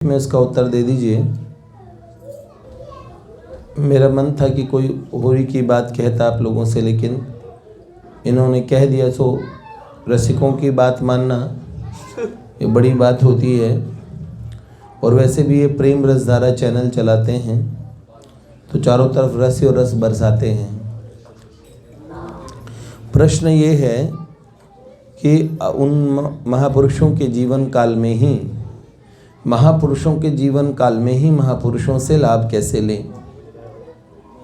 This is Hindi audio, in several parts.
में उसका उत्तर दे दीजिए। मेरा मन था कि कोई होली की बात कहता आप लोगों से, लेकिन इन्होंने कह दिया सो रसिकों की बात मानना ये बड़ी बात होती है। और वैसे भी ये प्रेम रसधारा चैनल चलाते हैं तो चारों तरफ रस और रस बरसाते हैं। प्रश्न ये है कि उन महापुरुषों के जीवन काल में ही महापुरुषों से लाभ कैसे लें।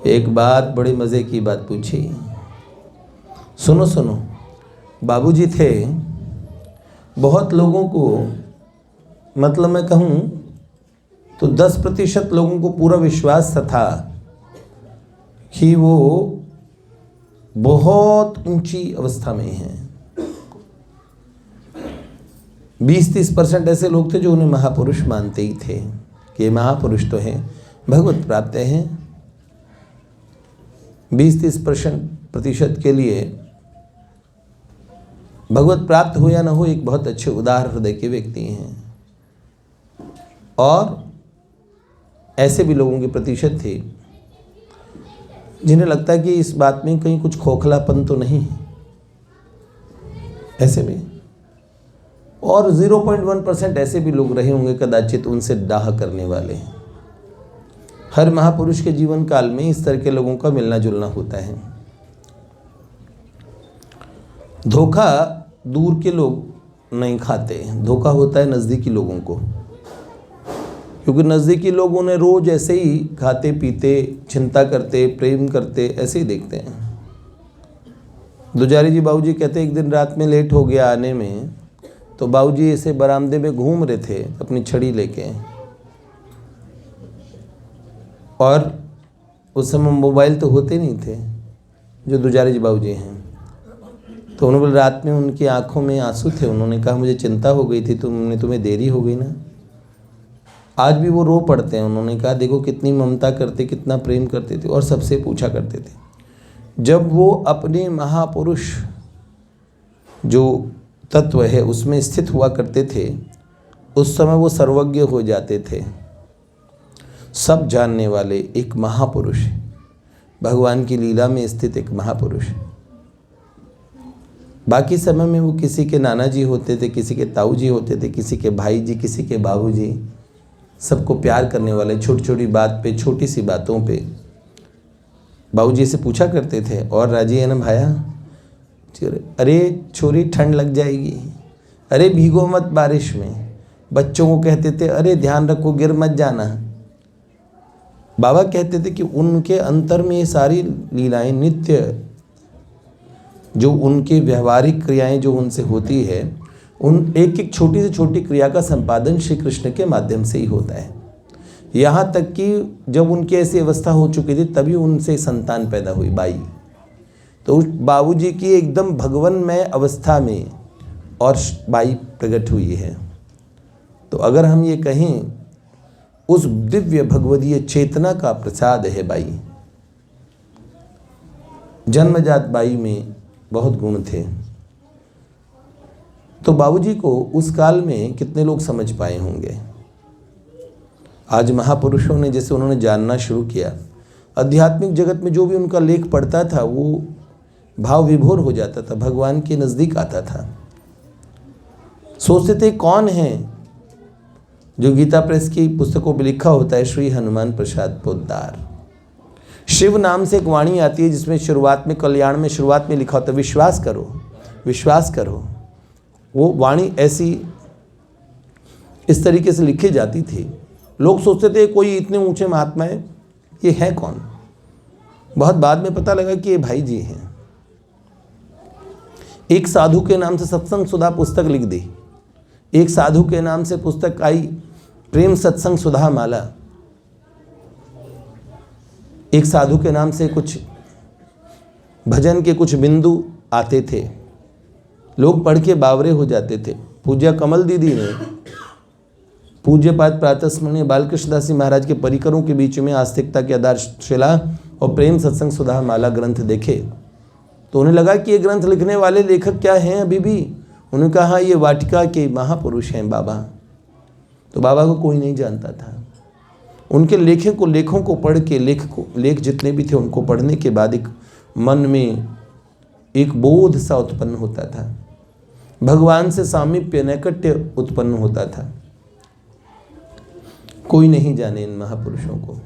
एक बात बड़े मज़े की बात पूछी, सुनो। बाबूजी थे, बहुत लोगों को, मतलब मैं कहूँ तो 10% लोगों को पूरा विश्वास था कि वो बहुत ऊंची अवस्था में हैं। 20-30% ऐसे लोग थे जो उन्हें महापुरुष मानते ही थे कि ये महापुरुष तो हैं, भगवत प्राप्त हैं। 20-30% के लिए भगवत प्राप्त हो या ना हो, एक बहुत अच्छे उदार हृदय के व्यक्ति हैं। और ऐसे भी लोगों की प्रतिशत थी जिन्हें लगता है कि इस बात में कहीं कुछ खोखलापन तो नहीं है, ऐसे भी। और 0.1% ऐसे भी लोग रहे होंगे कदाचित उनसे डाह करने वाले। हर महापुरुष के जीवन काल में इस तरह के लोगों का मिलना जुलना होता है। धोखा दूर के लोग नहीं खाते, धोखा होता है नज़दीकी लोगों को, क्योंकि नज़दीकी लोग उन्हें रोज ऐसे ही खाते पीते, चिंता करते, प्रेम करते ऐसे ही देखते हैं। दुजारी जी बाबूजी कहते एक दिन रात में लेट हो गया आने में, तो बाबूजी ऐसे बरामदे में घूम रहे थे अपनी छड़ी लेके, और उस समय मोबाइल तो होते नहीं थे जो दुजारी जी बाबूजी हैं। तो उन्होंने बोले, रात में उनकी आंखों में आंसू थे। उन्होंने कहा मुझे चिंता हो गई थी, तुम्हें देरी हो गई ना। आज भी वो रो पड़ते हैं। उन्होंने कहा देखो कितनी ममता करते, कितना प्रेम करते थे और सबसे पूछा करते थे। जब वो अपने महापुरुष जो तत्व है उसमें स्थित हुआ करते थे, उस समय वो सर्वज्ञ हो जाते थे, सब जानने वाले एक महापुरुष, भगवान की लीला में स्थित एक महापुरुष। बाकी समय में वो किसी के नाना जी होते थे, किसी के ताऊ जी होते थे, किसी के भाई जी, किसी के बाबू जी, सबको प्यार करने वाले। छोटी छोटी बात पे, छोटी सी बातों पे बाबूजी से पूछा करते थे, और राजी है ना भाया? अरे छोरी ठंड लग जाएगी, अरे भीगो मत बारिश में। बच्चों को कहते थे अरे ध्यान रखो गिर मत जाना। बाबा कहते थे कि उनके अंतर में ये सारी लीलाएं, नित्य जो उनके व्यवहारिक क्रियाएं जो उनसे होती है, उन एक एक छोटी से छोटी क्रिया का संपादन श्री कृष्ण के माध्यम से ही होता है। यहाँ तक कि जब उनकी ऐसी अवस्था हो चुकी थी तभी उनसे संतान पैदा हुई, बाई। तो बाबूजी की एकदम भगवनमय अवस्था में और बाई प्रकट हुई है। तो अगर हम ये कहें, उस दिव्य भगवदीय चेतना का प्रसाद है बाई। जन्मजात बाई में बहुत गुण थे। तो बाबूजी को उस काल में कितने लोग समझ पाए होंगे। आज महापुरुषों ने जैसे उन्होंने जानना शुरू किया, आध्यात्मिक जगत में जो भी उनका लेख पढ़ता था वो भाव विभोर हो जाता था, भगवान के नज़दीक आता था। सोचते थे कौन है, जो गीता प्रेस की पुस्तकों में लिखा होता है, श्री हनुमान प्रसाद पोद्दार। शिव नाम से एक वाणी आती है जिसमें शुरुआत में, कल्याण में शुरुआत में लिखा होता है विश्वास करो, विश्वास करो। वो वाणी ऐसी इस तरीके से लिखी जाती थी। लोग सोचते थे कोई इतने ऊंचे महात्मा है, ये है कौन? बहुत बाद में पता लगा कि ये भाई जी हैं। एक साधु के नाम से सत्संग सुधा पुस्तक लिख दी, एक साधु के नाम से पुस्तक आई प्रेम सत्संग सुधा माला। एक साधु के नाम से कुछ भजन के कुछ बिंदु आते थे, लोग पढ़ के बावरे हो जाते थे। पूज्य कमल दीदी ने पूज्यपाद प्रातः स्मरणीय बालकृष्ण दास जी महाराज के परिकरों के बीच में आस्तिकता की आधारशिला और प्रेम सत्संग सुधा माला ग्रंथ देखे, तो उन्हें लगा कि ये ग्रंथ लिखने वाले लेखक क्या हैं अभी भी। उन्होंने कहा ये वाटिका के महापुरुष हैं बाबा। तो बाबा को कोई नहीं जानता था। उनके लेखों को पढ़ के लेख जितने भी थे उनको पढ़ने के बाद एक मन में एक बोध सा उत्पन्न होता था, भगवान से सामीप्य नैकट्य उत्पन्न होता था। कोई नहीं जाने इन महापुरुषों को।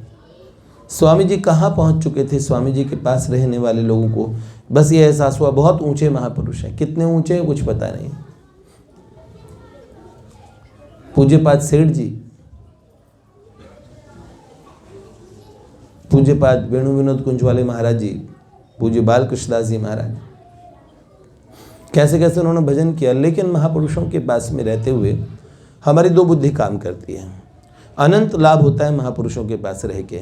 स्वामी जी कहाँ पहुँच चुके थे, स्वामी जी के पास रहने वाले लोगों को बस ये एहसास हुआ बहुत ऊंचे महापुरुष हैं। कितने ऊंचे हैं कुछ पता नहीं। पूज्यपाद सेठ जी, पूज्यपाद वेणु विनोद कुंजवाले महाराज जी, पूज्य बाल कृष्णदास जी महाराज, कैसे कैसे उन्होंने भजन किया। लेकिन महापुरुषों के पास में रहते हुए हमारी दो बुद्धि काम करती है। अनंत लाभ होता है महापुरुषों के पास रह के।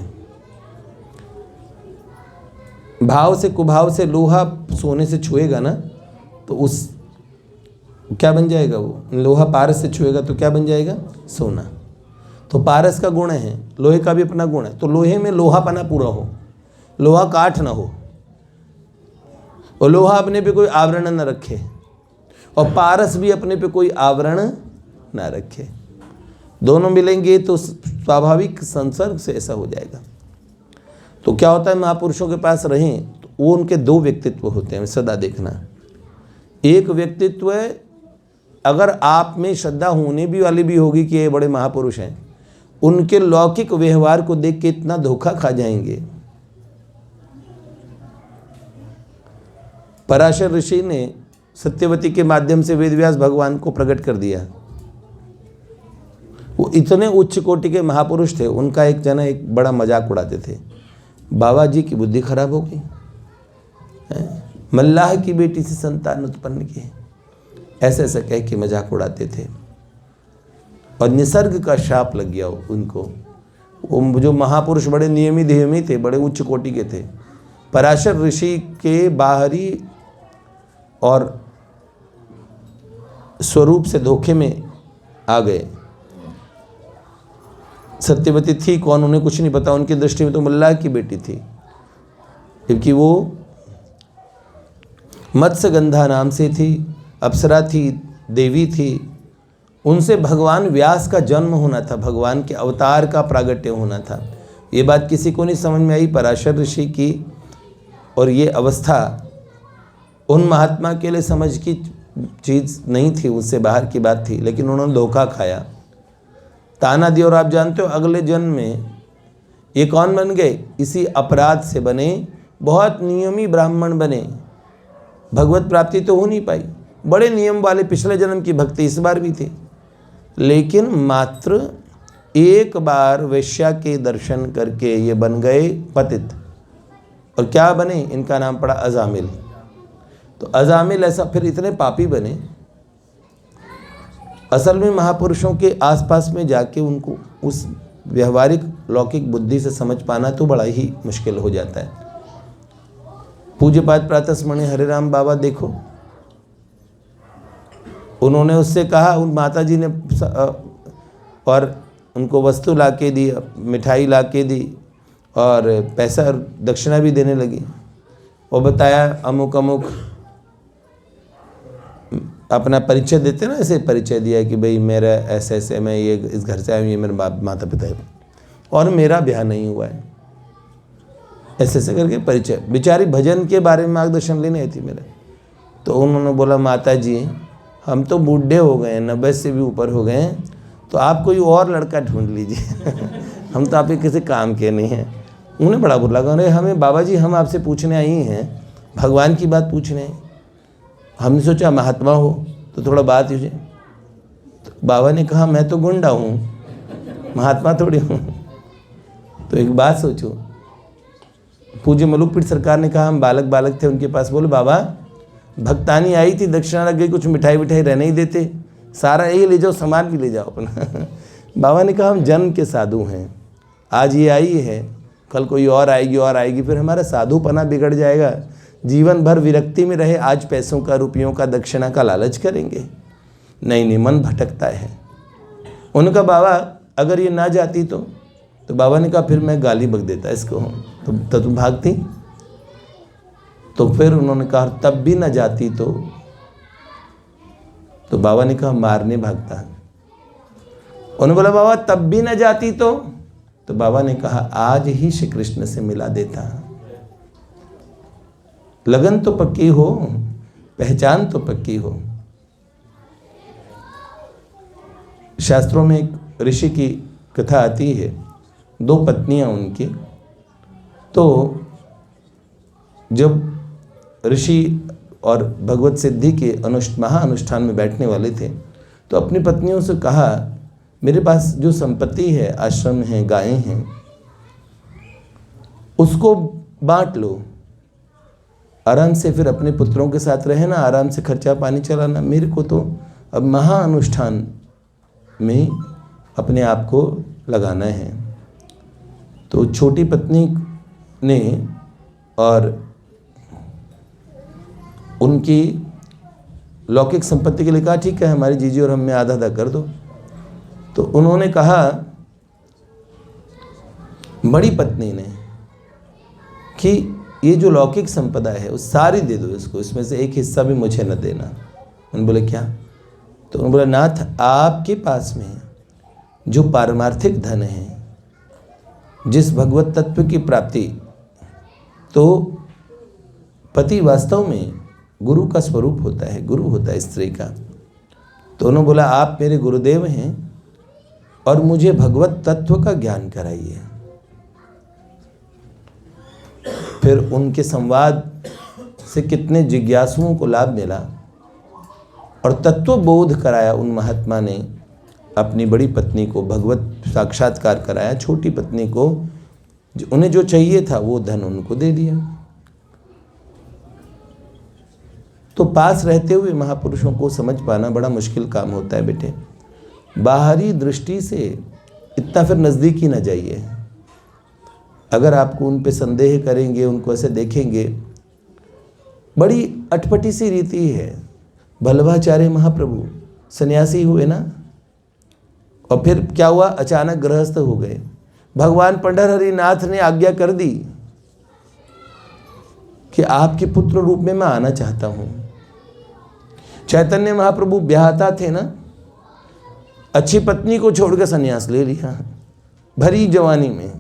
भाव से कुभाव से लोहा सोने से छुएगा ना तो उस क्या बन जाएगा, वो लोहा पारस से छुएगा तो क्या बन जाएगा, सोना। तो पारस का गुण है, लोहे का भी अपना गुण है। तो लोहे में लोहापना पूरा हो, लोहा काठ ना हो, और लोहा अपने पे कोई आवरण न रखे, और पारस भी अपने पे कोई आवरण ना रखे। दोनों मिलेंगे तो स्वाभाविक संसर्ग से ऐसा हो जाएगा। तो क्या होता है, महापुरुषों के पास रहें तो वो उनके दो व्यक्तित्व होते हैं, सदा देखना। एक व्यक्तित्व अगर आप में श्रद्धा होने भी वाली भी होगी कि ये बड़े महापुरुष हैं, उनके लौकिक व्यवहार को देख के इतना धोखा खा जाएंगे। पराशर ऋषि ने सत्यवती के माध्यम से वेदव्यास भगवान को प्रकट कर दिया। वो इतने उच्च कोटि के महापुरुष थे, उनका एक जना एक बड़ा मजाक उड़ाते थे, बाबा जी की बुद्धि खराब हो गई, मल्लाह की बेटी से संतान उत्पन्न की, ऐसे ऐसे कह के मजाक उड़ाते थे। और निसर्ग का शाप लग गया उनको। वो जो महापुरुष बड़े नियमित ध्येमी थे, बड़े उच्च कोटि के थे, पराशर ऋषि के बाहरी और स्वरूप से धोखे में आ गए। सत्यवती थी कौन उन्हें कुछ नहीं पता, उनकी दृष्टि में तो मल्लाह की बेटी थी, क्योंकि वो मत्स्यगंधा नाम से थी, अप्सरा थी, देवी थी। उनसे भगवान व्यास का जन्म होना था, भगवान के अवतार का प्रागट्य होना था। ये बात किसी को नहीं समझ में आई पराशर ऋषि की, और ये अवस्था उन महात्मा के लिए समझ की चीज़ नहीं थी, उससे बाहर की बात थी। लेकिन उन्होंने धोखा खाया, ताना दिया। और आप जानते हो अगले जन्म में ये कौन बन गए, इसी अपराध से बने, बहुत नियमी ब्राह्मण बने। भगवत प्राप्ति तो हो नहीं पाई, बड़े नियम वाले पिछले जन्म की भक्ति इस बार भी थी, लेकिन मात्र एक बार वेश्या के दर्शन करके ये बन गए पतित। और क्या बने, इनका नाम पड़ा अजामिल। तो अजामिल ऐसा फिर इतने पापी बने। असल में महापुरुषों के आसपास में जाके उनको उस व्यवहारिक लौकिक बुद्धि से समझ पाना तो बड़ा ही मुश्किल हो जाता है। पूज्यपाद प्रातस्मरणीय हरे राम बाबा देखो, उन्होंने उससे कहा, उन माता जी ने और उनको वस्तु ला के दी, मिठाई ला के दी और पैसा दक्षिणा भी देने लगी। और बताया अमुक अमुक अपना परिचय देते ना, ऐसे परिचय दिया कि भाई मेरा ऐसे ऐसे, मैं ये इस घर से आया हूँ, ये मेरे माता पिता है और मेरा ब्याह नहीं हुआ है, ऐसे ऐसे करके परिचय। बेचारी भजन के बारे में मार्गदर्शन लेने आई थी मेरे। तो उन्होंने बोला, माता जी हम तो बूढ़े हो गए हैं, 90 से भी ऊपर हो गए हैं, तो आप कोई और लड़का ढूंढ लीजिए हम तो आप किसी काम के नहीं हैं। उन्हें बड़ा बुरा लगा, अरे हमें बाबा जी हम आपसे पूछने आई हैं, भगवान की बात पूछने, हमने सोचा महात्मा हो तो थोड़ा बात ही। तो बाबा ने कहा, मैं तो गुंडा हूँ, महात्मा थोड़ी हूँ। तो एक बात सोचो, पूज्य मलुकपीठ सरकार ने कहा, हम बालक थे उनके पास, बोले बाबा भक्तानी आई थी, दक्षिणा लग गई, कुछ मिठाई विठाई रहने ही देते, सारा यही ले जाओ, सामान भी ले जाओ अपना बाबा ने कहा, हम जन्म के साधु हैं, आज ये आई है, कल कोई और आएगी, फिर हमारा साधुपना बिगड़ जाएगा, जीवन भर विरक्ति में रहे, आज पैसों का रुपयों का दक्षिणा का लालच करेंगे, नहीं मन भटकता है। उनका बाबा अगर ये ना जाती तो बाबा ने कहा, फिर मैं गाली बक देता इसको, तो तुम भागती। तो फिर उन्होंने कहा, तब भी ना जाती तो बाबा ने कहा, मारने भागता। उन्होंने बोला बाबा तब भी न जाती तो बाबा ने कहा आज ही श्री कृष्ण से मिला देता। लगन तो पक्की हो, पहचान तो पक्की हो। शास्त्रों में एक ऋषि की कथा आती है, 2 पत्नियां उनकी। तो जब ऋषि और भगवत सिद्धि के महाअनुष्ठान में बैठने वाले थे तो अपनी पत्नियों से कहा मेरे पास जो संपत्ति है, आश्रम है, गायें हैं, उसको बांट लो, आराम से फिर अपने पुत्रों के साथ रहना, आराम से खर्चा पानी चलाना। मेरे को तो अब महाअनुष्ठान में अपने आप को लगाना है। तो छोटी पत्नी ने और उनकी लौकिक संपत्ति के लिए कहा ठीक है हमारी जीजी और हमें आधा आधा कर दो। तो उन्होंने कहा बड़ी पत्नी ने कि ये जो लौकिक संपदा है वो सारी दे दो इसको, इसमें से एक हिस्सा भी मुझे न देना। उन्होंने बोले क्या? तो उन्होंने बोला नाथ आपके पास में जो पारमार्थिक धन है, जिस भगवत तत्व की प्राप्ति, तो पति वास्तव में गुरु का स्वरूप होता है, गुरु होता है स्त्री का। तो उन्होंने बोला आप मेरे गुरुदेव हैं और मुझे भगवत तत्व का ज्ञान कराइए। फिर उनके संवाद से कितने जिज्ञासुओं को लाभ मिला और तत्व बोध कराया उन महात्मा ने। अपनी बड़ी पत्नी को भगवत साक्षात्कार कराया, छोटी पत्नी को उन्हें जो चाहिए था वो धन उनको दे दिया। तो पास रहते हुए महापुरुषों को समझ पाना बड़ा मुश्किल काम होता है बेटे। बाहरी दृष्टि से इतना फिर नज़दीक ही न जाइए। अगर आपको उन पे संदेह करेंगे, उनको ऐसे देखेंगे, बड़ी अटपटी सी रीति है। वल्लभाचार्य महाप्रभु सन्यासी हुए ना, और फिर क्या हुआ, अचानक गृहस्थ हो गए। भगवान पंढरहरि नाथ ने आज्ञा कर दी कि आपके पुत्र रूप में मैं आना चाहता हूँ। चैतन्य महाप्रभु ब्याहता थे ना, अच्छी पत्नी को छोड़कर सन्यास ले लिया भरी जवानी में।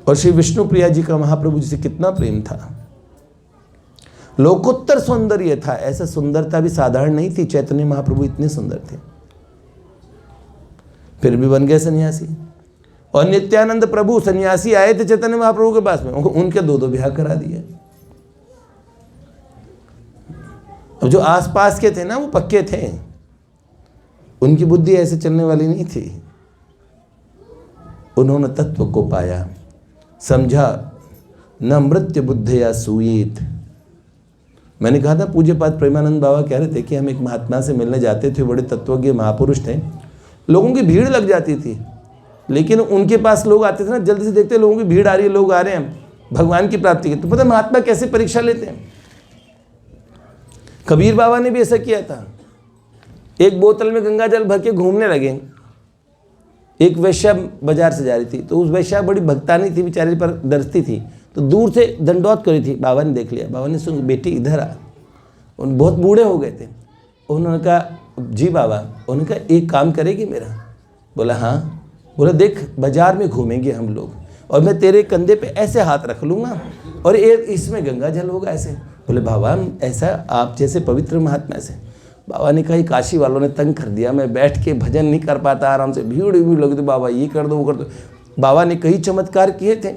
और श्री विष्णु प्रिया जी का महाप्रभु जी से कितना प्रेम था, लोकोत्तर सौंदर्य था। ऐसा सुंदरता भी साधारण नहीं थी, चैतन्य महाप्रभु इतने सुंदर थे, फिर भी बन गए सन्यासी। और नित्यानंद प्रभु सन्यासी आए थे चैतन्य महाप्रभु के पास में, उनके 2 ब्याह करा दिए। अब जो आसपास के थे ना वो पक्के थे, उनकी बुद्धि ऐसे चलने वाली नहीं थी। उन्होंने तत्व को पाया, समझा, न मृत्यु बुद्धया सूयेत। मैंने कहा था पूज्यपाद प्रेमानंद बाबा कह रहे थे कि हम एक महात्मा से मिलने जाते थे, बड़े तत्वज्ञ महापुरुष थे, लोगों की भीड़ लग जाती थी, लेकिन उनके पास लोग आते थे ना, जल्दी से देखते लोगों की भीड़ आ रही है, लोग आ रहे हैं भगवान की प्राप्ति के। तो पता महात्मा कैसे परीक्षा लेते हैं। कबीर बाबा ने भी ऐसा किया था। एक बोतल में गंगा जल भर के घूमने लगे। एक वैश्या बाजार से जा रही थी, तो उस वैश्या बड़ी भक्तानी थी, बेचारी पर दर्शती थी, तो दूर से दंडौत करी थी। बाबा ने देख लिया, बाबा ने सुन बेटी इधर आ। उन बहुत बूढ़े हो गए थे। उन्होंने कहा जी बाबा। उन्होंने कहा एक काम करेगी मेरा? बोला हाँ। बोला देख बाजार में घूमेंगे हम लोग और मैं तेरे कंधे पे ऐसे हाथ रख लूँगा और इसमें गंगा जल होगा ऐसे। बोले बाबा ऐसा आप जैसे पवित्र महात्मा से। बाबा ने कहा काशी वालों ने तंग कर दिया, मैं बैठ के भजन नहीं कर पाता, आराम से भीड़ लगी तो बाबा ये कर दो वो कर दो। बाबा ने कई चमत्कार किए थे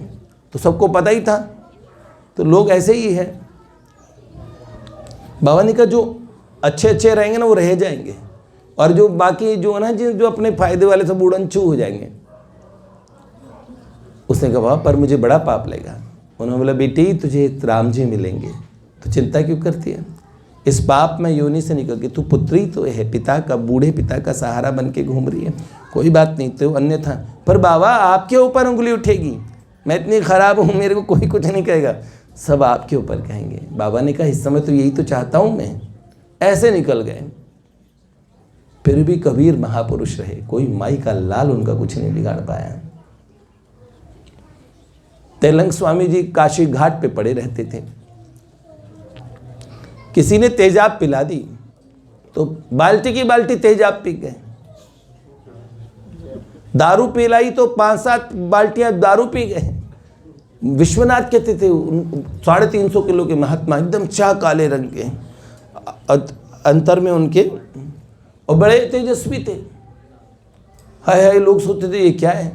तो सबको पता ही था, तो लोग ऐसे ही है। बाबा ने कहा जो अच्छे अच्छे रहेंगे ना वो रह जाएंगे, और जो बाकी जो ना जो अपने फायदे वाले सब उड़नछू हो जाएंगे। उसने कहा बाबा पर मुझे बड़ा पाप लगेगा। उन्होंने बोला बेटी तुझे राम जी मिलेंगे, तो चिंता क्यों करती है। इस पाप में योनि से निकल के तू पुत्री तो है, पिता का, बूढ़े पिता का सहारा बन के घूम रही है, कोई बात नहीं तो अन्यथा। पर बाबा आपके ऊपर उंगली उठेगी, मैं इतनी खराब हूँ, मेरे को कोई कुछ नहीं कहेगा, सब आपके ऊपर कहेंगे। बाबा ने कहा इस समय तो यही तो चाहता हूँ मैं। ऐसे निकल गए। फिर भी कबीर महापुरुष रहे, कोई माई का लाल उनका कुछ नहीं बिगाड़ पाया। तेलंग स्वामी जी काशी घाट पे पड़े रहते थे। किसी ने तेजाब पिला दी तो बाल्टी की बाल्टी तेजाब पी गए। दारू पिलाई तो 5-7 बाल्टियां दारू पी गए। विश्वनाथ कहते थे 350 किलो के महात्मा, एकदम चाह काले रंग के, अंतर में उनके, और बड़े तेजस्वी थे। हाय हाय लोग सोचते थे ये क्या है।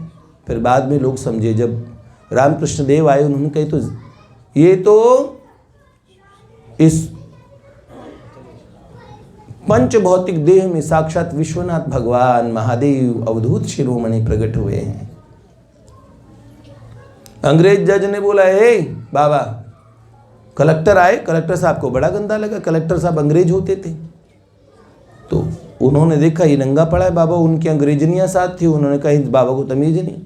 फिर बाद में लोग समझे, जब रामकृष्ण देव आए उन्होंने कही तो ये तो इस पंच भौतिक देह में साक्षात विश्वनाथ भगवान महादेव अवधूत शिरोमणि प्रकट हुए हैं। अंग्रेज जज ने बोला, हे बाबा, कलेक्टर आए, कलेक्टर साहब को बड़ा गंदा लगा, कलेक्टर साहब अंग्रेज होते थे। तो उन्होंने देखा ये नंगा पड़ा है बाबा, उनकी अंग्रेजनियाँ साथ थी, उन्होंने कहा इस बाबा को तमीज़ नहीं।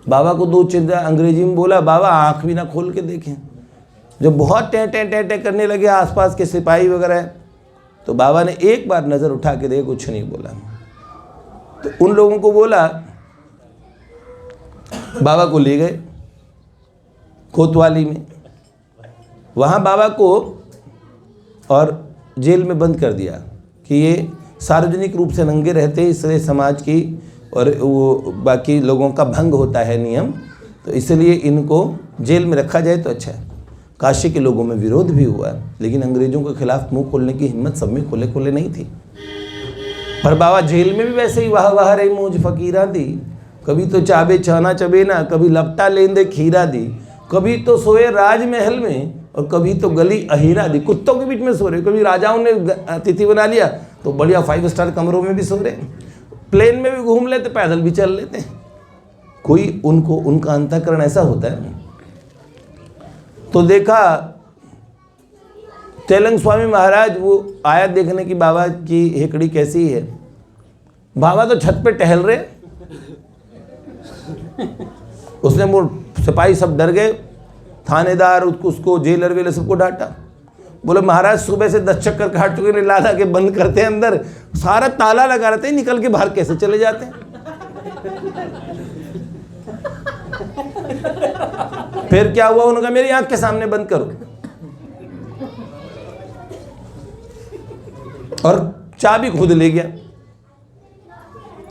बाबा को 2 चिंता अंग्रेजी में बोला, बाबा आँख भी ना खोल के देखें। जब बहुत टें टें टें टें करने लगे आसपास के सिपाही वगैरह, तो बाबा ने एक बार नज़र उठा के देखा, कुछ नहीं बोला। तो उन लोगों को बोला, बाबा को ले गए कोतवाली में, वहाँ बाबा को और जेल में बंद कर दिया कि ये सार्वजनिक रूप से नंगे रहते, इसलिए समाज की और वो बाकी लोगों का भंग होता है नियम, तो इसलिए इनको जेल में रखा जाए तो अच्छा है। काशी के लोगों में विरोध भी हुआ, लेकिन अंग्रेजों के खिलाफ मुंह खोलने की हिम्मत सब में खोले खोले नहीं थी। पर बाबा जेल में भी वैसे ही वाह वाह रही मौज फकीरा दी, कभी तो चाबे छाना चबेना, कभी लपटा लेंदे खीरा दी, कभी तो सोए राजमहल में और कभी तो गली अहीरा दी। कुत्तों के बीच में सो रहे, कभी राजाओं ने अतिथि बना लिया तो बढ़िया 5 स्टार कमरों में भी सो रहे, प्लेन में भी घूम लेते, पैदल भी चल लेते। कोई उनको, उनका अंतःकरण ऐसा होता है। तो देखा तेलंग स्वामी महाराज वो आया देखने की बाबा की हेकड़ी कैसी है। बाबा तो छत पे टहल रहे, उसने वो सिपाही सब डर गए, थानेदार उसको जेलर वेलर सबको डांटा। बोले महाराज सुबह से 10 चक्कर काट चुके हैं, लादा के बंद करते हैं अंदर, सारा ताला लगा रहते हैं, निकल के बाहर कैसे चले जाते हैं। फिर क्या हुआ, उन्होंने कहा मेरी आंख के सामने बंद करो, और चाबी खुद ले गया।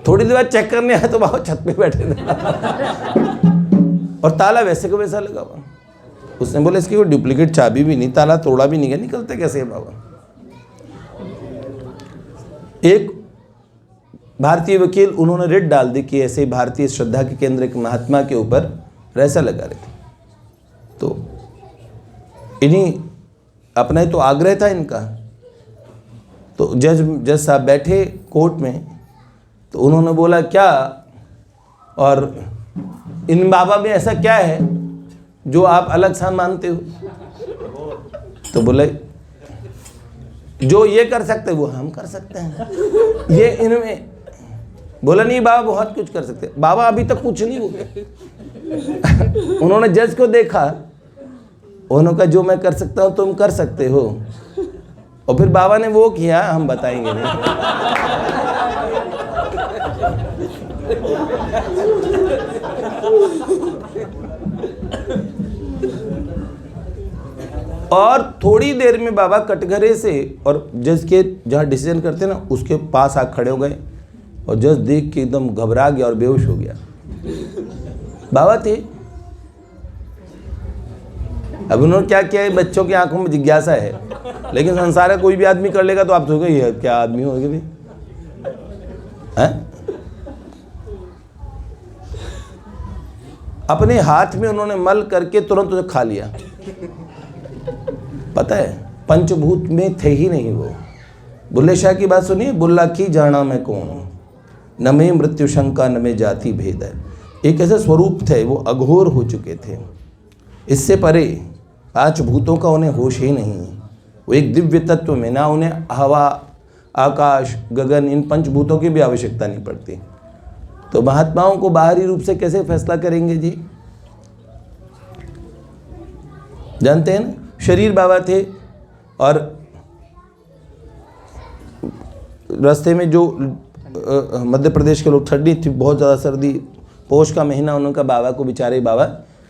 थोड़ी देर बाद चेक करने आया तो बाबा छत पे बैठे थे और ताला वैसे को वैसा लगा हुआ। उसने बोला इसकी कोई डुप्लीकेट चाबी भी नहीं, ताला तोड़ा भी नहीं गया, निकलते कैसे है बाबा। एक भारतीय वकील, उन्होंने रिट डाल दी कि ऐसे भारतीय श्रद्धा के केंद्र के महात्मा के ऊपर रैसा लगा रहे थे। तो इन्हीं अपना ही तो आग्रह था इनका। तो जज साहब बैठे कोर्ट में, तो उन्होंने बोला क्या, और इन बाबा में ऐसा क्या है जो आप अलग सा मानते हो। तो बोले जो ये कर सकते वो हम कर सकते हैं, ये इनमें। बोला नहीं बाबा बहुत कुछ कर सकते। बाबा अभी तक कुछ नहीं हुए। उन्होंने जज को देखा, उन्होंने कहा जो मैं कर सकता हूं तुम कर सकते हो, और फिर बाबा ने वो किया हम बताएंगे नहीं। और थोड़ी देर में बाबा कटघरे से और जज के जहाँ डिसीजन करते ना उसके पास आ खड़े हो गए, और जज देख के एकदम घबरा गया और बेहोश हो गया। बाबा थे। अब उन्होंने क्या किया है, बच्चों की आंखों में जिज्ञासा है, लेकिन संसार का कोई भी आदमी कर लेगा तो आप सोचोगे ये क्या आदमी होगे भी हैं? अपने हाथ में उन्होंने मल करके तुरंत उसे खा लिया। पता है पंचभूत में थे ही नहीं वो। बुल्ले शाह की बात सुनिए, बुल्ला की जाना मैं कौन, न में मृत्यु शंका न में जाति भेद है। एक ऐसे स्वरूप थे, वो अघोर हो चुके थे। इससे परे 5 भूतों का उन्हें होश ही नहीं। वो एक दिव्य तत्व में, ना उन्हें हवा आकाश गगन इन पंचभूतों की भी आवश्यकता नहीं पड़ती। तो महात्माओं को बाहरी रूप से कैसे फैसला करेंगे जी? जानते हैं ना, शरीर बाबा थे, और रास्ते में जो मध्य प्रदेश के लोग, ठंडी थी बहुत ज़्यादा, सर्दी, पोष का महीना, उनका बाबा को बेचारे बाबा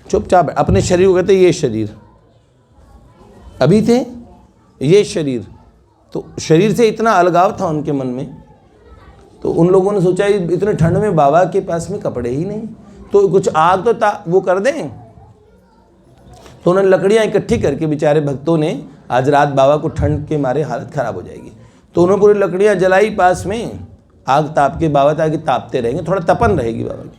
चुपचाप अपने शरीर को कहते ये शरीर अभी थे, ये शरीर। तो शरीर से इतना अलगाव था उनके मन में तो उन लोगों ने सोचा इतने ठंड में बाबा के पास में कपड़े ही नहीं, तो कुछ आग तो वो कर दें। तो उन्होंने लकड़ियाँ इकट्ठी करके, बेचारे भक्तों ने, आज रात बाबा को ठंड के मारे हालत ख़राब हो जाएगी, तो उन्होंने पूरी लकड़ियाँ जलाई पास में, आग ताप के बाबा ताकि तापते रहेंगे, थोड़ा तपन रहेगी बाबा की।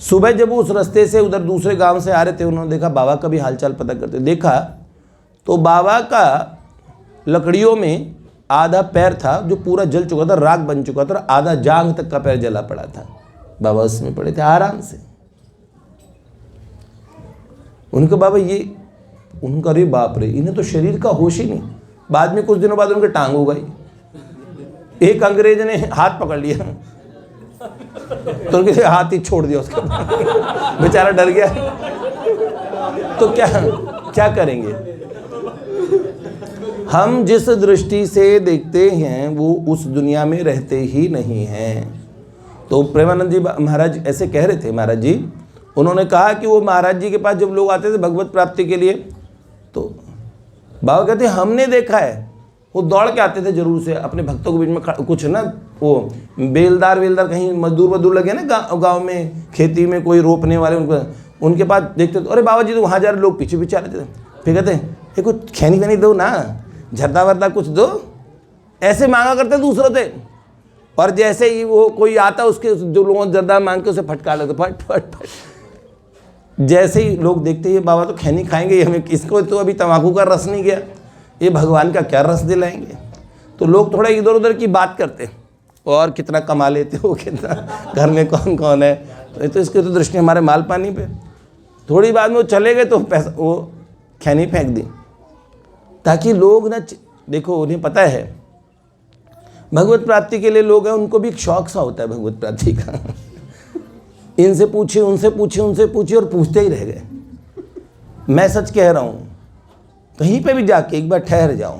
सुबह जब वो उस रास्ते से उधर दूसरे गांव से आ रहे थे, उन्होंने देखा बाबा का भी हालचाल पता करते, देखा तो बाबा का लकड़ियों में आधा पैर था जो पूरा जल चुका था, राख बन चुका था, और आधा जांघ तक का पैर जला पड़ा था। बाबा उसमें पड़े थे आराम से। उनके बाबा ये, उनका अरे बाप रे, इन्हें तो शरीर का होश ही नहीं। बाद में कुछ दिनों बाद उनके टांग हो गई, एक अंग्रेज ने हाथ पकड़ लिया तो उनके हाथ ही छोड़ दिया उसका बेचारा डर गया। तो क्या करेंगे? हम जिस दृष्टि से देखते हैं वो उस दुनिया में रहते ही नहीं हैं। तो प्रेमानंद जी महाराज ऐसे कह रहे थे, महाराज जी उन्होंने कहा कि वो महाराज जी के पास जब लोग आते थे भगवत प्राप्ति के लिए, तो बाबा कहते हमने देखा है वो दौड़ के आते थे जरूर से अपने भक्तों के बीच में, कुछ ना वो बेलदार कहीं मजदूर लगे ना गाँव में, खेती में कोई रोपने वाले, उनके पास देखते तो अरे बाबा जी तो वहाँ जा रहे, लोग पीछे पीछे आ रहे थे, फिर कहते ये कुछ खैनी वैनी दो ना, झरदा वरदा कुछ दो, ऐसे मांगा करते दूसरों से। और जैसे ही वो कोई आता उसके जो लोगों जर्दा मांग के उसे फटका लेते, फट फट फट। जैसे ही लोग देखते ये बाबा तो खैनी खाएंगे, हमें इसको तो अभी तंबाकू का रस नहीं गया, ये भगवान का क्या रस दिलाएंगे। तो लोग थोड़ा इधर उधर की बात करते, और कितना कमा लेते हो, कितना घर में कौन कौन है, तो इसकी तो दृष्टि हमारे माल पानी पे। थोड़ी बाद में वो चले गए तो पैसा वो खैनी फेंक दी, ताकि लोग ना देखो, उन्हें पता है भगवत प्राप्ति के लिए लोग हैं, उनको भी एक शौक सा होता है भगवत प्राप्ति का। इनसे पूछे, उनसे पूछे, उनसे पूछे, और पूछते ही रह गए। मैं सच कह रहा हूँ, कहीं पे भी जाके एक बार ठहर जाओ,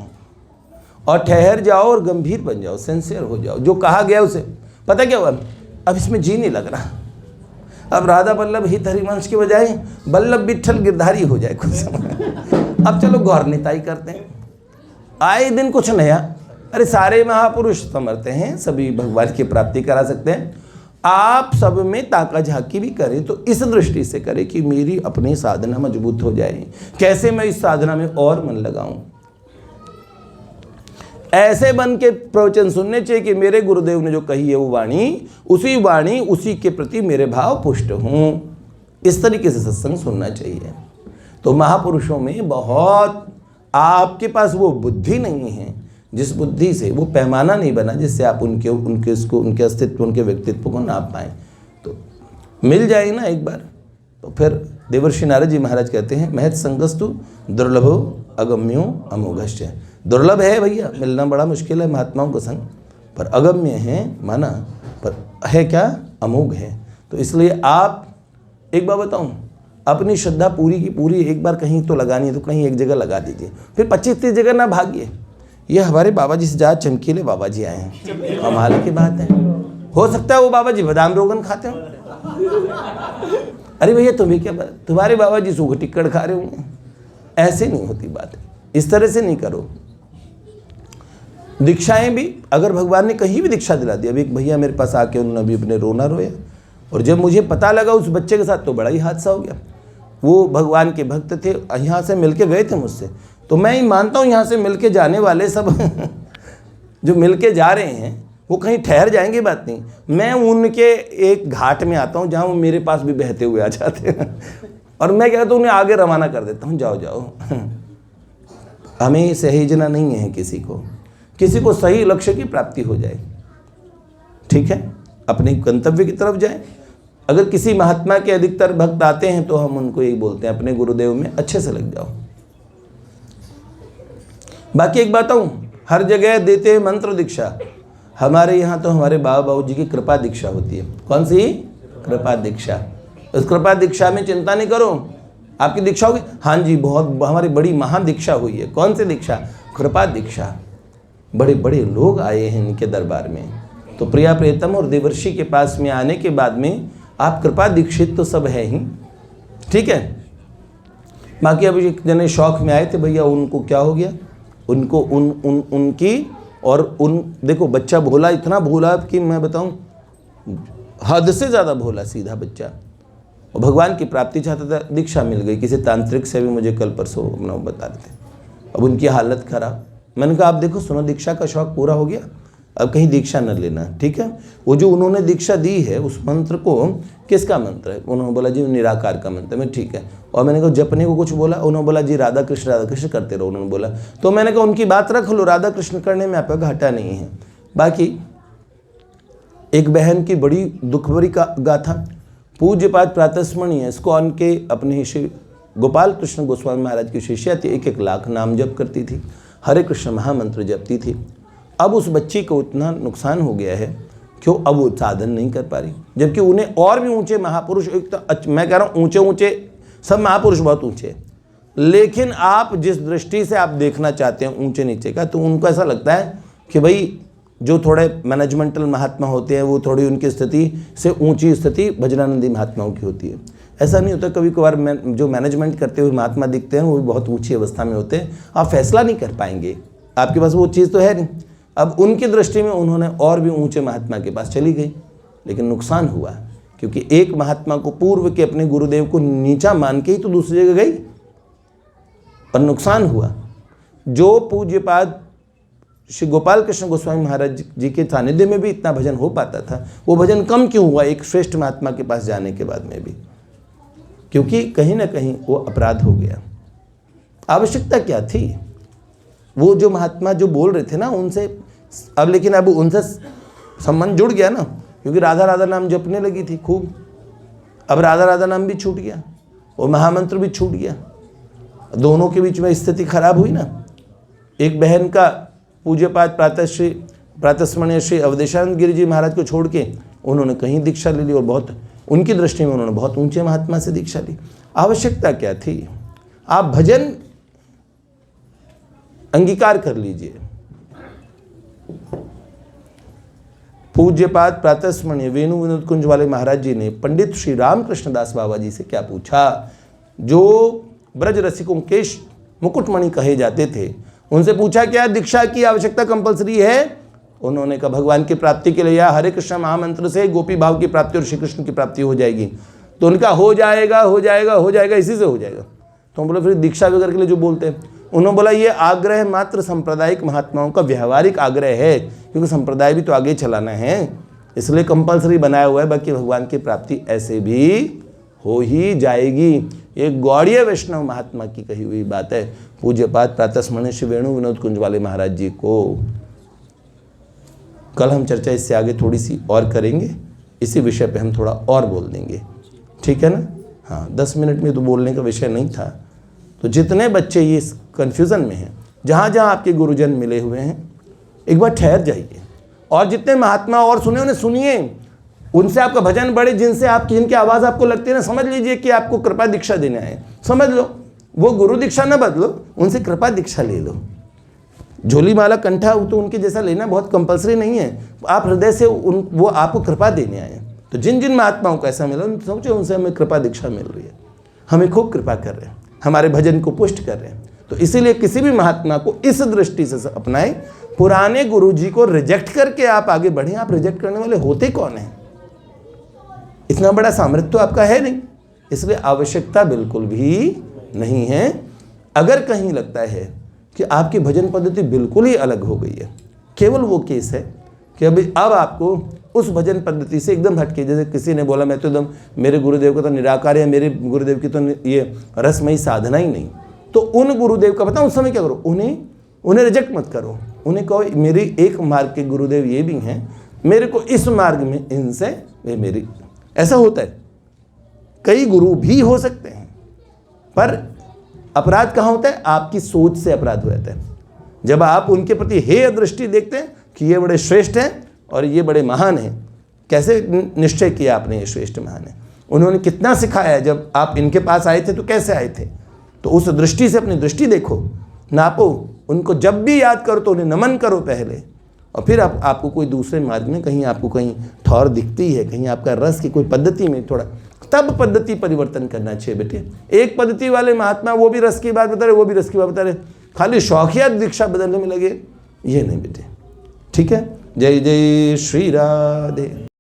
और ठहर जाओ और गंभीर बन जाओ, सिंसियर हो जाओ। जो कहा गया उसे, पता क्या हुआ, अब इसमें जी नहीं लग रहा, अब राधा बल्लभ हित हरिवंश के बजाय बल्लभ विठल गिरधारी हो जाए कुछ समय। अब चलो गौर निताई करते हैं, आए दिन कुछ नया। अरे सारे महापुरुष समर्थ हैं, सभी भगवान की प्राप्ति करा सकते हैं। आप सब में ताका झाकी भी करें तो इस दृष्टि से करें कि मेरी अपनी साधना मजबूत हो जाए, कैसे मैं इस साधना में और मन लगाऊं। ऐसे बन के प्रवचन सुनने चाहिए कि मेरे गुरुदेव ने जो कही है वो वाणी उसी के प्रति मेरे भाव पुष्ट हों। इस तरीके से सत्संग सुनना चाहिए। तो महापुरुषों में बहुत, आपके पास वो बुद्धि नहीं है जिस बुद्धि से, वो पैमाना नहीं बना जिससे आप उनके अस्तित्व, उनके व्यक्तित्व को नाप पाएँ। तो मिल जाए ना एक बार, तो फिर देवर्षि नारद जी महाराज कहते हैं महत संगस्तु दुर्लभो अगम्यो अमोघश्च। दुर्लभ है भैया, मिलना बड़ा मुश्किल है महात्माओं का संग, पर अगम्य है माना, पर है क्या, अमोघ है। तो इसलिए आप, एक बार बताऊं, अपनी श्रद्धा पूरी की पूरी एक बार कहीं तो लगानी है तो कहीं एक जगह लगा दीजिए, फिर 25-30 जगह ना भागिए। ये हमारे बाबा जी से ज़्यादा चमकीले बाबा जी आए हैं, कमाल की बात है। हो सकता है वो बाबा जी बादाम रोगन खाते हो। अरे भैया तुम्हें क्या बात, तुम्हारे बाबा जी सूखी टिक्कड़ खा रहे होंगे। ऐसे नहीं होती बात, इस तरह से नहीं करो। दीक्षाएं भी, अगर भगवान ने कहीं भी दीक्षा दिला दी, अब एक भैया मेरे पास आके उन्होंने अभी अपने रोना रोया, और जब मुझे पता लगा उस बच्चे के साथ तो बड़ा ही हादसा हो गया। वो भगवान के भक्त थे, यहाँ से मिलके गए थे मुझसे, तो मैं ही मानता हूँ यहाँ से मिलके जाने वाले सब जो मिलके जा रहे हैं वो कहीं ठहर जाएंगे, बात नहीं। मैं उनके एक घाट में आता हूँ जहाँ वो मेरे पास भी बहते हुए आ जाते हैं, और मैं कहता हूँ उन्हें आगे रवाना कर देता हूँ, जाओ जाओ। हमें सहेजना नहीं है किसी को सही लक्ष्य की प्राप्ति हो जाए, ठीक है, अपने गंतव्य की तरफ जाए। अगर किसी महात्मा के अधिकतर भक्त आते हैं तो हम उनको यही बोलते हैं अपने गुरुदेव में अच्छे से लग जाओ। बाकी एक बात हूँ, हर जगह देते हैं मंत्र दीक्षा, हमारे यहाँ तो हमारे बाबा बाबू जी की कृपा दीक्षा होती है। कौन सी? कृपा दीक्षा। उस कृपा दीक्षा में चिंता नहीं करो, आपकी दीक्षा होगी। हाँ जी, बहुत हमारी बड़ी महान दीक्षा हुई है। कौन सी दीक्षा? कृपा दीक्षा। बड़े बड़े लोग आए हैं इनके दरबार में। तो प्रिया प्रियतम और देवर्षि के पास में आने के बाद में आप कृपा दीक्षित तो सब है ही, ठीक है। बाकी अभी एक जने शौक में आए थे भैया, उनको क्या हो गया, उनको उनकी और उन देखो बच्चा भोला, इतना भोला कि मैं बताऊं हद से ज़्यादा भोला सीधा बच्चा, और भगवान की प्राप्ति चाहता था। दीक्षा मिल गई किसी तांत्रिक से भी, मुझे कल परसों अपना बता रहे थे। अब उनकी हालत खराब। मैंने कहा आप देखो सुनो, दीक्षा का शौक पूरा हो गया, अब कहीं दीक्षा न लेना, ठीक है। वो जो उन्होंने दीक्षा दी है उस मंत्र को, किसका मंत्र है? उन्होंने बोला जी निराकार का मंत्र है। मैं ठीक है। और मैंने कहा जपने को कुछ बोला? उन्होंने बोला जी राधा कृष्ण करते रहो, उन्होंने बोला। तो मैंने कहा उनकी बात रख लो, राधा कृष्ण करने में आपका घाटा नहीं है। बाकी एक बहन की बड़ी दुख भरी का गाथा, पूज्यपाद प्रातस्मरणीय इस्कॉन के अपने श्री गोपाल कृष्ण गोस्वामी महाराज की शिष्या थी, 1-1 लाख नाम जप करती थी, हरे कृष्ण महामंत्र जपती थी। अब उस बच्ची को इतना नुकसान हो गया है क्यों, अब वो साधन नहीं कर पा रही, जबकि उन्हें और भी ऊंचे महापुरुष, एक तो मैं कह रहा हूँ ऊंचे ऊंचे सब महापुरुष बहुत ऊंचे, लेकिन आप जिस दृष्टि से आप देखना चाहते हैं ऊंचे नीचे का, तो उनको ऐसा लगता है कि भाई जो थोड़े मैनेजमेंटल महात्मा होते हैं वो थोड़ी उनकी स्थिति से ऊंची स्थिति भजनानंदी महात्माओं की होती है। ऐसा नहीं होता। कभी कभार जो मैनेजमेंट करते हुए महात्मा दिखते हैं वो भी बहुत ऊंची अवस्था में होते हैं, आप फैसला नहीं कर पाएंगे, आपके पास वो चीज़ तो है नहीं। अब उनकी दृष्टि में उन्होंने और भी ऊंचे महात्मा के पास चली गई, लेकिन नुकसान हुआ क्योंकि एक महात्मा को पूर्व के अपने गुरुदेव को नीचा मान के ही तो दूसरी जगह गई, और नुकसान हुआ। जो पूज्यपाद श्री गोपाल कृष्ण गोस्वामी महाराज जी के सानिध्य में भी इतना भजन हो पाता था, वो भजन कम क्यों हुआ एक श्रेष्ठ महात्मा के पास जाने के बाद में भी? क्योंकि कहीं ना कहीं वो अपराध हो गया। आवश्यकता क्या थी? वो जो महात्मा जो बोल रहे थे ना उनसे, अब लेकिन अब उनसे संबंध जुड़ गया ना, क्योंकि राधा राधा नाम जपने लगी थी खूब। अब राधा राधा नाम भी छूट गया और महामंत्र भी छूट गया, दोनों के बीच में स्थिति खराब हुई ना। एक बहन का पूज्यपाद प्रातस्मरणीय श्री अवधेशानंद गिरि जी महाराज को छोड़ के उन्होंने कहीं दीक्षा ले ली, और बहुत उनकी दृष्टि में उन्होंने बहुत ऊंचे महात्मा से दीक्षा ली। आवश्यकता क्या थी? आप भजन अंगीकार कर लीजिए। पूज्यपाद प्रातस्मरणीय वेणु विनोद कुंज वाले महाराज जी ने पंडित श्री रामकृष्ण दास बाबा जी से क्या पूछा, जो ब्रज रसिकों के मुकुटमणि कहे जाते थे, उनसे पूछा क्या दीक्षा की आवश्यकता कंपलसरी है? उन्होंने कहा भगवान की प्राप्ति के लिए या हरे कृष्ण महामंत्र से गोपी भाव की प्राप्ति और श्री कृष्ण की प्राप्ति हो जाएगी। तो उनका हो जाएगा हो जाएगा हो जाएगा, इसी से हो जाएगा। तो बोले फिर दीक्षा वगैरह के लिए जो बोलते हैं, उन्होंने बोला ये आग्रह मात्र सांप्रदायिक महात्माओं का व्यवहारिक आग्रह है, क्योंकि संप्रदाय भी तो आगे चलाना है, इसलिए कंपलसरी बनाया हुआ है। बाकी भगवान की प्राप्ति ऐसे भी हो ही जाएगी। एक गौड़ीय वैष्णव महात्मा की कही हुई बात है। पूज्यपाद प्रातस्मरणीय श्री वेणु विनोद कुंज वाले महाराज जी को कल हम चर्चा इससे आगे थोड़ी सी और करेंगे, इसी विषय पे हम थोड़ा और बोल देंगे, ठीक है ना। हाँ 10 मिनट में तो बोलने का विषय नहीं था। तो जितने बच्चे ये कन्फ्यूज़न में हैं, जहाँ जहाँ आपके गुरुजन मिले हुए हैं, एक बार ठहर जाइए और जितने महात्मा और सुने उन्हें सुनिए, उनसे आपका भजन बढ़े, जिनकी आवाज़ आपको लगती है ना, समझ लीजिए कि आपको कृपा दीक्षा देने आए, समझ लो। वो गुरु दीक्षा न बदलो, उनसे कृपा दीक्षा ले लो। झोली माला कंठा तो उनके जैसा लेना बहुत कंपलसरी नहीं है, आप हृदय से वो आपको कृपा देने आए। तो जिन जिन महात्माओं को ऐसा मिला सोचो उनसे हमें कृपा दीक्षा मिल रही है, हमें खूब कृपा कर रहे हैं, हमारे भजन को पुष्ट कर रहे हैं। तो इसीलिए किसी भी महात्मा को इस दृष्टि से अपनाएं, पुराने गुरु जी को रिजेक्ट करके आप आगे बढ़ें। आप रिजेक्ट करने वाले होते कौन हैं? इतना बड़ा सामर्थ्य तो आपका है नहीं, इसलिए आवश्यकता बिल्कुल भी नहीं है। अगर कहीं लगता है कि आपकी भजन पद्धति बिल्कुल ही अलग हो गई है, केवल वो केस है कि अब आपको उस भजन पद्धति से एकदम हटके, जैसे किसी ने बोला मैं तो एकदम, मेरे गुरुदेव का तो निराकार है, मेरे गुरुदेव की तो ये रसमयी साधना ही नहीं, तो उन गुरुदेव का बताओ उस समय क्या करो, उन्हें रिजेक्ट मत करो। उन्हें कहो मेरी एक मार्ग के गुरुदेव ये भी हैं, मेरे को इस मार्ग में इनसे वे मेरी, ऐसा होता है। कई गुरु भी हो सकते हैं, पर अपराध कहाँ होता है? आपकी सोच से अपराध हो जाता है। जब आप उनके प्रति हेय दृष्टि देखते हैं कि ये बड़े श्रेष्ठ हैं और ये बड़े महान हैं। कैसे निश्चय किया आपने ये श्रेष्ठ महान है? उन्होंने कितना सिखाया? जब आप इनके पास आए थे तो कैसे आए थे? तो उस दृष्टि से अपनी दृष्टि देखो, नापो, उनको जब भी याद करो तो उन्हें नमन करो पहले, और फिर आपको कोई दूसरे मार्ग में कहीं आपको कहीं ठौर दिखती है, कहीं आपका रस की कोई पद्धति में थोड़ा, तब पद्धति परिवर्तन करना चाहिए बेटे। एक पद्धति वाले महात्मा वो भी रस की बात बता रहे, वो भी रस की बात बता रहे, खाली शौकिया दीक्षा बदलने में लगे, ये नहीं बेटे, ठीक है। जय जय श्री राधे।